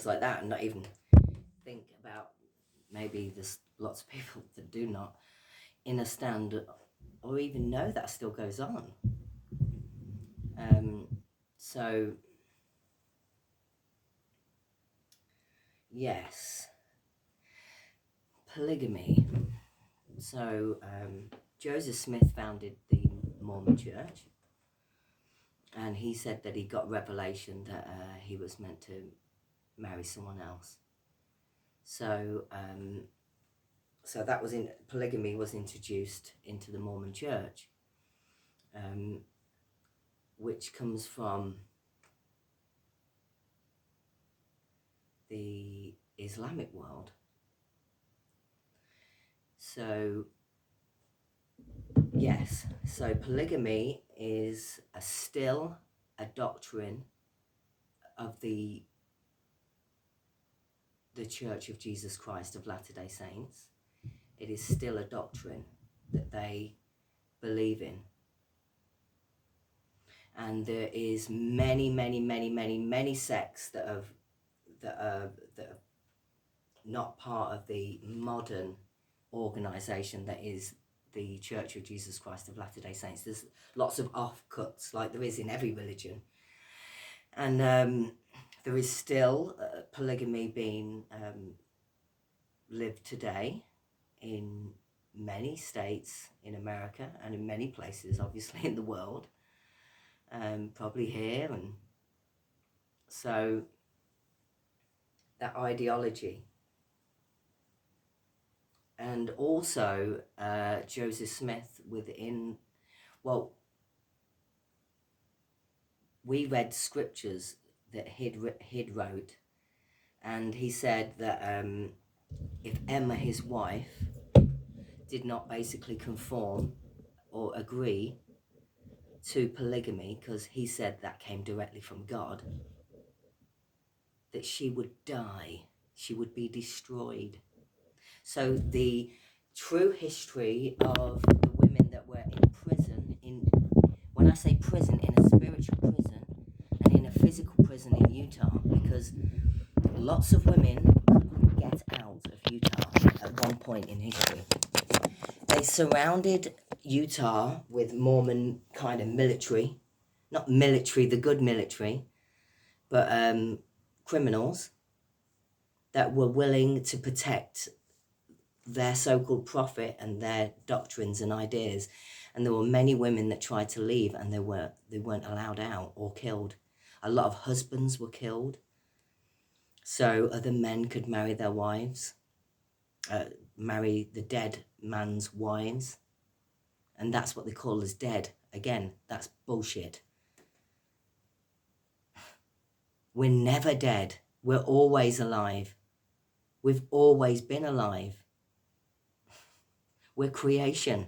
things like that, and not even think about maybe there's lots of people that do not understand or even know that still goes on. So yes, polygamy. So Joseph Smith founded the Mormon Church, and he said that he got revelation that he was meant to marry someone else. So so that was polygamy was introduced into the Mormon Church, which comes from the Islamic world. So yes, so polygamy is still a doctrine of the Church of Jesus Christ of Latter-day Saints. It is still a doctrine that they believe in. And there is many sects that are not part of the modern organization that is the Church of Jesus Christ of Latter-day Saints. There's lots of offcuts, like there is in every religion. And there is still polygamy being lived today in many states in America and in many places, obviously, in the world. Probably here. And so that ideology. And also Joseph Smith we read scriptures that he'd wrote, and he said that if Emma, his wife, did not basically conform or agree to polygamy, because he said that came directly from God, that she would die, she would be destroyed. So the true history of the women that were in prison, when I say prison, in a spiritual prison and in a physical prison in Utah, because lots of women couldn't get out of Utah at one point in history. They surrounded Utah with Mormon kind of military, not military, the good military, but criminals that were willing to protect their so-called prophet and their doctrines and ideas. And there were many women that tried to leave, and they weren't allowed out or killed. A lot of husbands were killed so other men could marry their wives, marry the dead man's wives, and that's what they call us dead. Again, that's bullshit. We're never dead. We're always alive. We've always been alive. We're creation.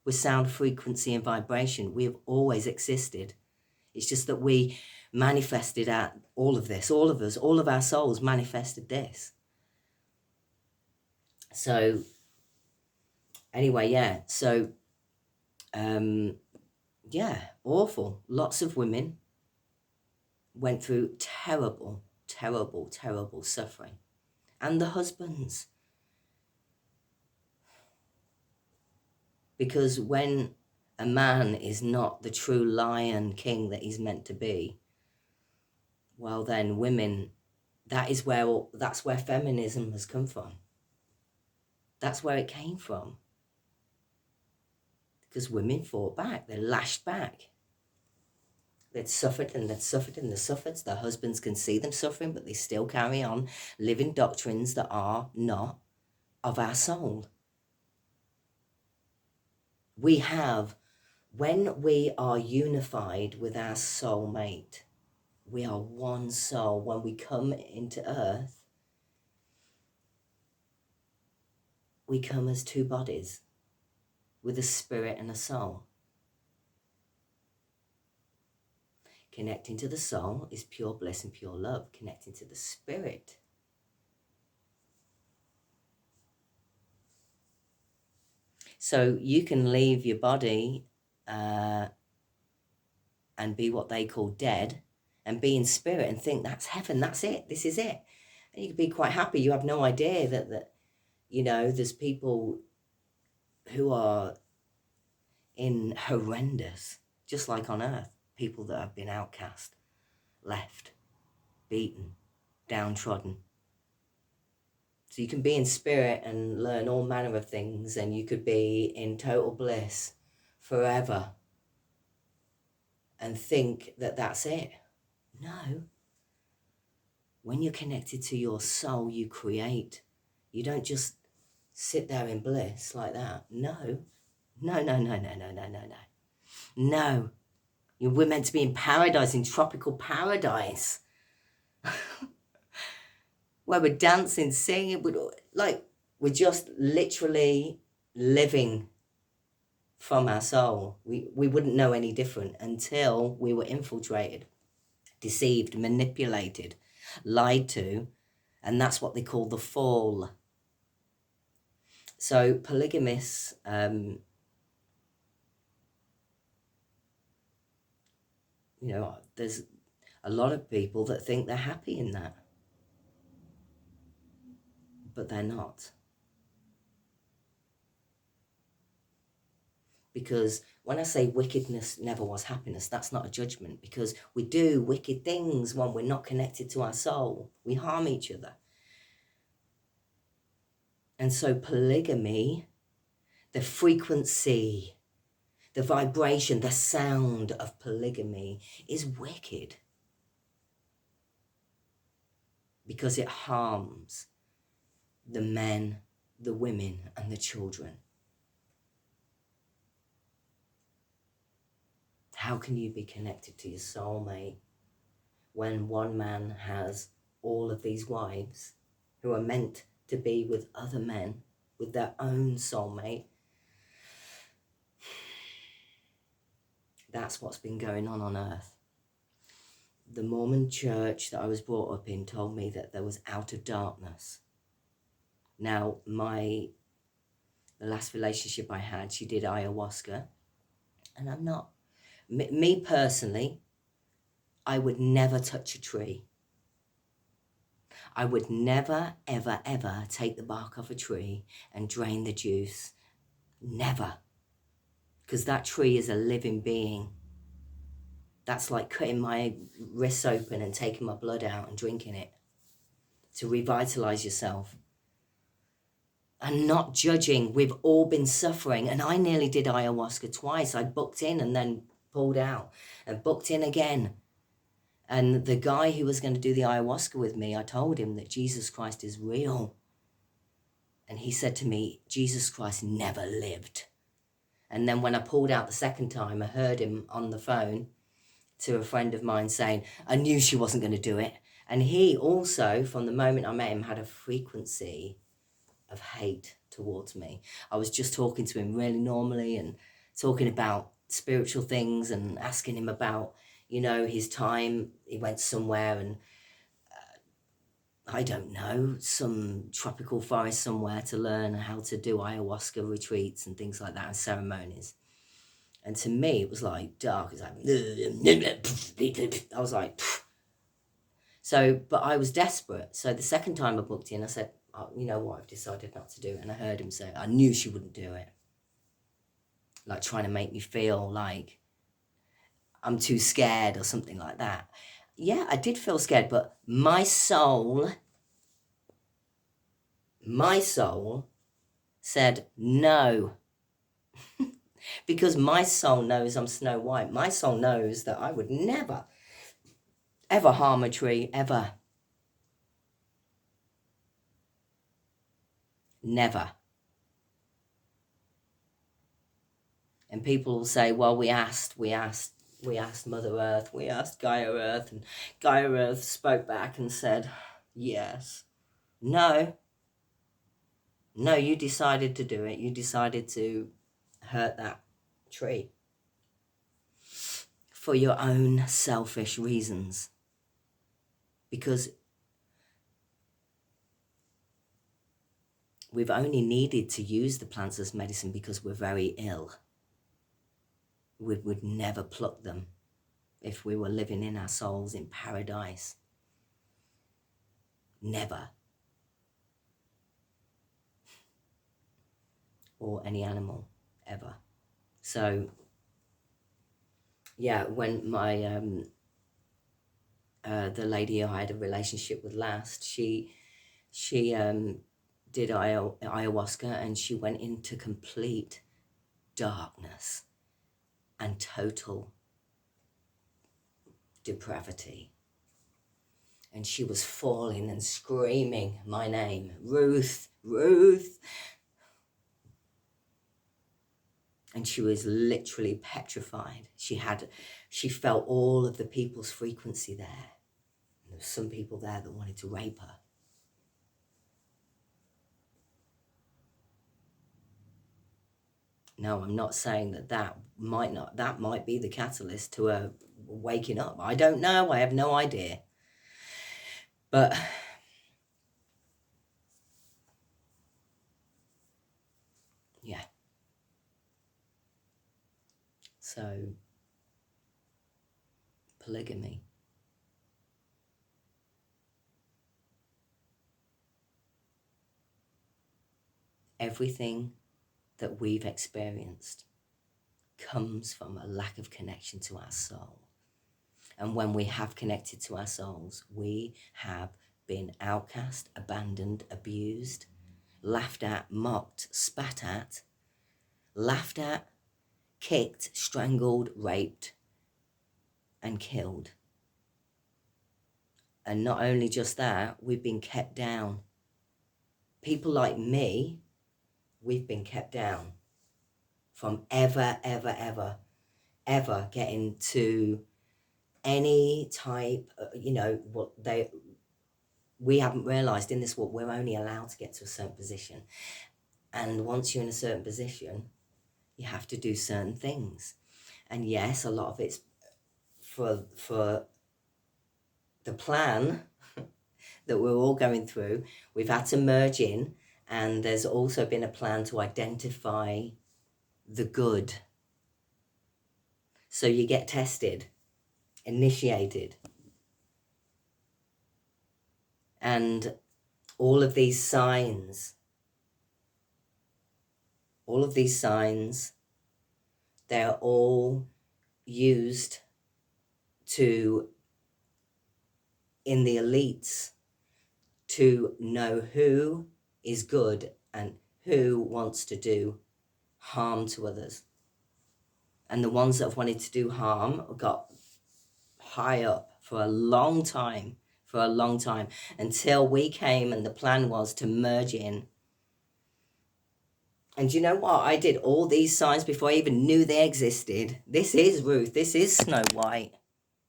We're sound, frequency, and vibration. We have always existed. It's just that we manifested out all of this. All of us, all of our souls manifested this. So, anyway, yeah. So, yeah, awful. Lots of women went through terrible, terrible, terrible suffering. And the husbands. Because when a man is not the true lion king that he's meant to be, well then women, that's where feminism has come from. That's where it came from. Because women fought back, they lashed back. They'd suffered and they'd suffered and they'd suffered. Their husbands can see them suffering, but they still carry on living doctrines that are not of our soul. We have, when we are unified with our soulmate, we are one soul. When we come into earth, we come as two bodies with a spirit and a soul. Connecting to the soul is pure bliss and pure love. Connecting to the spirit so you can leave your body and be what they call dead and be in spirit and think that's heaven, that's it, this is it. And you can be quite happy. You have no idea that you know, there's people who are in horrendous, just like on earth, people that have been outcast, left, beaten, downtrodden. So you can be in spirit and learn all manner of things, and you could be in total bliss forever and think that that's it. No. When you're connected to your soul, you create. You don't just sit there in bliss like that. No. No, no, no, no, no, no, no, no. No. We're meant to be in paradise, in tropical paradise. Where we're dancing, singing, we're just literally living from our soul. We wouldn't know any different until we were infiltrated, deceived, manipulated, lied to, and that's what they call the fall. So polygamists, you know, there's a lot of people that think they're happy in that, but they're not. Because when I say wickedness never was happiness, that's not a judgment, because we do wicked things when we're not connected to our soul. We harm each other. And so polygamy, the frequency, the vibration, the sound of polygamy is wicked. Because it harms the men, the women, and the children. How can you be connected to your soulmate when one man has all of these wives who are meant to be with other men, with their own soulmate? That's what's been going on earth. The Mormon church that I was brought up in told me that there was out of darkness. Now, the last relationship I had, she did ayahuasca, and I'm not, me personally, I would never touch a tree. I would never, ever, ever take the bark off a tree and drain the juice. Never. Because that tree is a living being. That's like cutting my wrists open and taking my blood out and drinking it to revitalize yourself. And not judging. We've all been suffering. And I nearly did ayahuasca twice. I booked in and then pulled out and booked in again. And the guy who was going to do the ayahuasca with me, I told him that Jesus Christ is real. And he said to me, Jesus Christ never lived. And then when I pulled out the second time, I heard him on the phone to a friend of mine saying, I knew she wasn't going to do it. And he also, from the moment I met him, had a frequency of hate towards me. I was just talking to him really normally and talking about spiritual things and asking him about, you know, his time. He went somewhere and I don't know, some tropical forest somewhere to learn how to do ayahuasca retreats and things like that and ceremonies. And to me, it was like dark. It's like, I was like, so, but I was desperate. So the second time I booked in, I said, oh, you know what, I've decided not to do it. And I heard him say, I knew she wouldn't do it. Like trying to make me feel like I'm too scared or something like that. Yeah, I did feel scared, but my soul said no. Because my soul knows I'm Snow White. My soul knows that I would never, ever harm a tree, ever. Never. And people will say, well, we asked Mother Earth, we asked Gaia Earth, and Gaia Earth spoke back and said, yes. No, you decided to do it. You decided to hurt that tree for your own selfish reasons. Because we've only needed to use the plants as medicine because we're very ill. We would never pluck them if we were living in our souls in paradise. Never. Or any animal, ever. So, yeah, when my, the lady I had a relationship with last, she did ayahuasca, and she went into complete darkness and total depravity. And she was falling and screaming my name, Ruth, Ruth. And she was literally petrified. She felt all of the people's frequency there. And there were some people there that wanted to rape her. No, I'm not saying that might be the catalyst to her waking up. I don't know. I have no idea. But yeah. So polygamy. Everything that we've experienced comes from a lack of connection to our soul. And when we have connected to our souls, we have been outcast, abandoned, abused, laughed at, mocked, spat at, laughed at, kicked, strangled, raped, and killed. And not only just that, we've been kept down. People like me, we've been kept down from ever getting to any type, we haven't realised in this world we're only allowed to get to a certain position. And once you're in a certain position, you have to do certain things. And yes, a lot of it's for the plan that we're all going through. We've had to merge in, and there's also been a plan to identify the good. So you get tested, initiated, and all of these signs, they're all used to, in the elites, to know who is good and who wants to do harm to others. And the ones that have wanted to do harm got high up for a long time, until we came, and the plan was to merge in. And you know what? I did all these signs before I even knew they existed. This is Ruth. This is Snow White.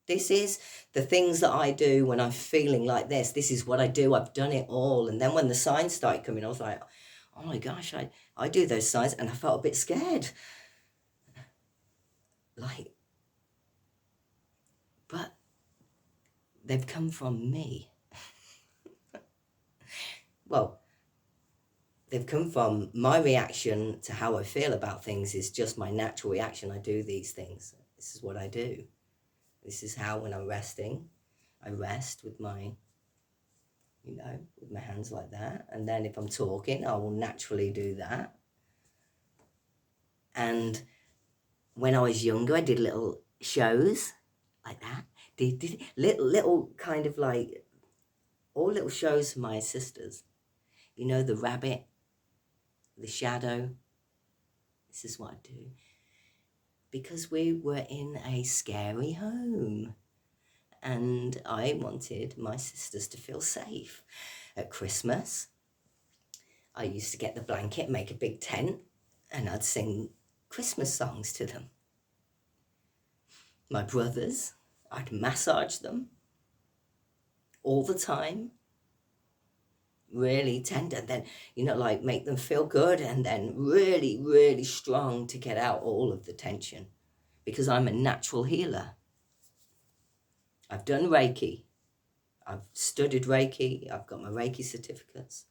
This is the things that I do when I'm feeling like this. This is what I do. I've done it all. And then when the signs started coming, I was like, oh my gosh, I do those signs, and I felt a bit scared. But they've come from me. Well, they've come from my reaction to how I feel about things. Is just my natural reaction. I do these things. This is what I do. This is how, when I'm resting, I rest with my, with my hands like that. And then if I'm talking, I will naturally do that. And when I was younger, I did little shows like that. Did little kind of like, all little shows for my sisters. The rabbit, the shadow. This is what I do. Because we were in a scary home. And I wanted my sisters to feel safe. At Christmas, I used to get the blanket, make a big tent, and I'd sing Christmas songs to them. My brothers, I'd massage them all the time. Really tender, then, make them feel good, and then really, really strong to get out all of the tension, because I'm a natural healer. I've done Reiki. I've studied Reiki. I've got my Reiki certificates.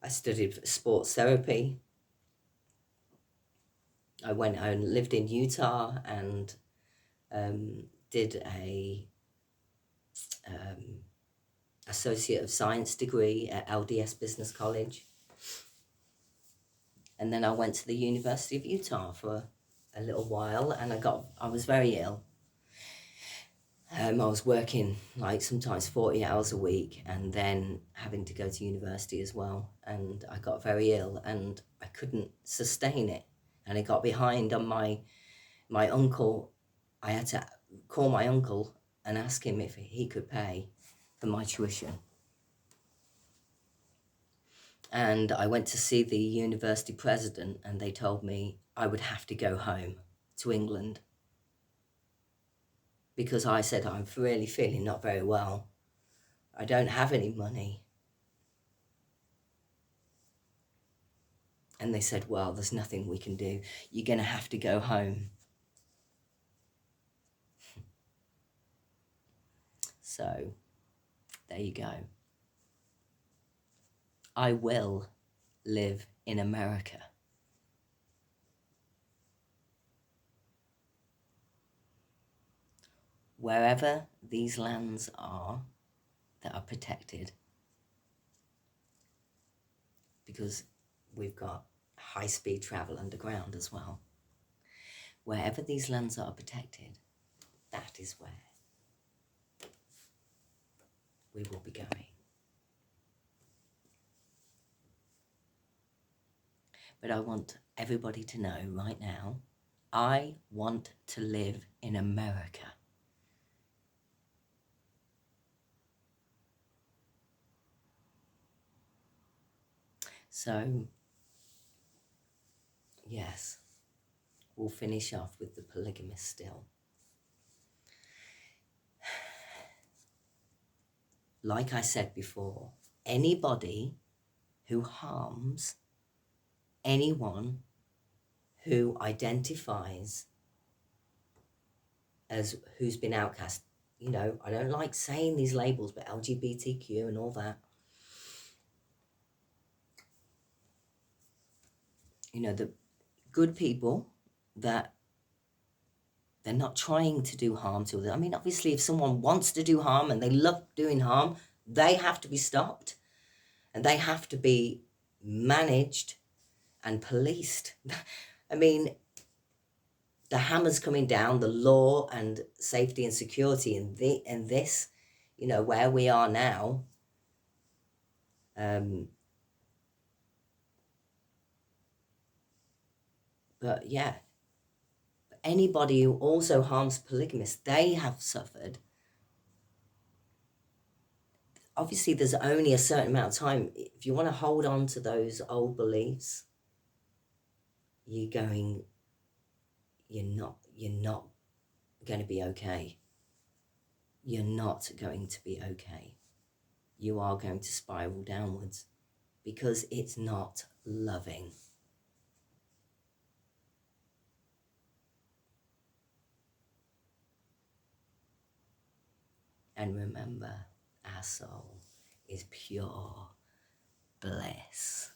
I studied sports therapy. I went and lived in Utah and did a Associate of Science degree at LDS Business College. And then I went to the University of Utah for a little while, and I was very ill. I was working like sometimes 40 hours a week and then having to go to university as well. And I got very ill and I couldn't sustain it. And I got behind on my uncle. I had to call my uncle and ask him if he could pay for my tuition. And I went to see the university president, and they told me I would have to go home to England because I said I'm really feeling not very well. I don't have any money. And they said, well, there's nothing we can do. You're going to have to go home. So there you go. I will live in America. Wherever these lands are that are protected, because we've got high-speed travel underground as well. Wherever these lands are protected, that is where we will be going. But I want everybody to know right now, I want to live in America. So, yes, we'll finish off with the polygamist still. Like I said before, anybody who harms anyone who identifies as who's been outcast, you know, I don't like saying these labels, but LGBTQ and all that, you know, the good people that they're not trying to do harm to them. I mean, obviously, if someone wants to do harm and they love doing harm, they have to be stopped and they have to be managed and policed. I mean, the hammer's coming down, the law and safety and security in this, you know, where we are now. But yeah, anybody who also harms polygamists, they have suffered. Obviously, there's only a certain amount of time. If you want to hold on to those old beliefs, you're not going to be okay. You're not going to be okay. You are going to spiral downwards because it's not loving. And remember, our soul is pure bliss.